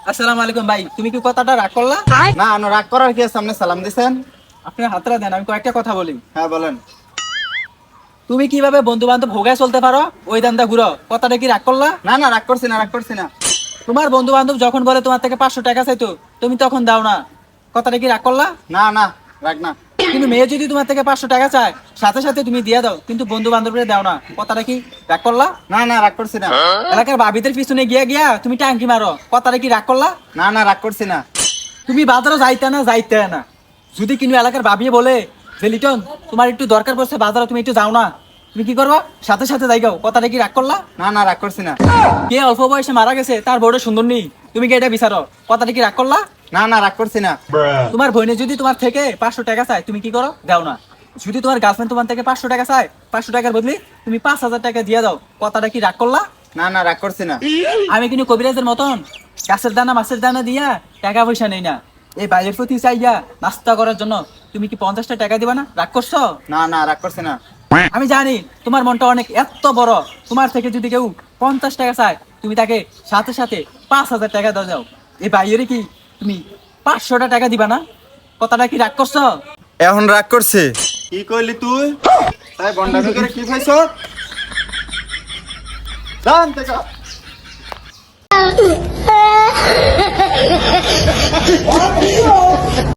আসসালামু আলাইকুম ভাই, তুমি কি কথাটা রাগ করলা? না না, রাগ করার কি আছে? সামনে সালাম দিছেন। আপনি হাতরা দেন, আমি কয়েকটা কথা বলি। হ্যাঁ বলেন। তুমি কিভাবে বন্ধু বান্ধব ভোগায় চলতে পারো? ওই দান্দা ঘুরো, কথাটা কি রাগ করলা? না না, রাগ করছি না, রাগ করছি না। তোমার বন্ধু বান্ধব যখন বলে তোমার থেকে 500 টাকা চাইতো, তুমি তখন দাও না, কথাটা কি রাগ করলা? না না, রাগ না। কিন্তু মেয়ে যদি তোমার থেকে 500 টাকা চায়, সাথে সাথে তুমি দিয়ে দাও, কিন্তু বন্ধু বান্ধবরে দাও না, কথাটা কি রাগ করলা? না না, রাগ করছি না। এলাকার ভাবিদের পিছনে গিয়া গিয়া তুমি টাঙ্কি মারো, কথাটা কি রাগ করলা? না না, রাগ করছি না। তুমি বাজারে যাইতে না, যদি কিন্তু এলাকার ভাবিয়ে বলে যে লিটন তোমার একটু দরকার পড়ছে বাজারে, তুমি একটু যাও না, তুমি কি করবা? সাথে সাথে যাইগাও, কথাটা কি রাগ করলা? না না, রাগ করছি না। কে অল্প বয়সে মারা গেছে তার বউটা সুন্দর নেই, তুমি কি এটা বিচারো? কথাটা কি রাগ করলা? না না, রাগ করছি না। তোমার বোনে যদি তোমার থেকে 500 টাকা চায়, তুমি কি করো? দাও না। যদি তোমার গার্লফ্রেন্ড তোমার থেকে 500 টাকা চায়, 500 টাকার বদলে তুমি 5,000 টাকা দিয়ে দাও, কথাটা কি রাগ করলা? না না, রাগ করছি না। আমি কিন্তু কবিরাজের মতন গাছের দানা মাছের দানা দিয়া টাকা পয়সা নেই না। এই বাইরের প্রতি চাইয়া নাস্তা করার জন্য তুমি কি 50টা টাকা দিবা না? রাগ করছো? না না, রাগ করছি না। আমি জানি তোমার মনটা অনেক এত বড়, তোমার থেকে যদি কেউ 50 টাকা চায়, তুমি তাকে সাথে সাথে 5,000 টাকা দাও যাও। এই বাইরে কি তুমি 500টা টাকা দিবা না? কথাটা কি রাগ করছো? এখন রাগ করছে? কি কইলি তুই? তাই বন্ডামি করে কি খাইছ? জান থেকে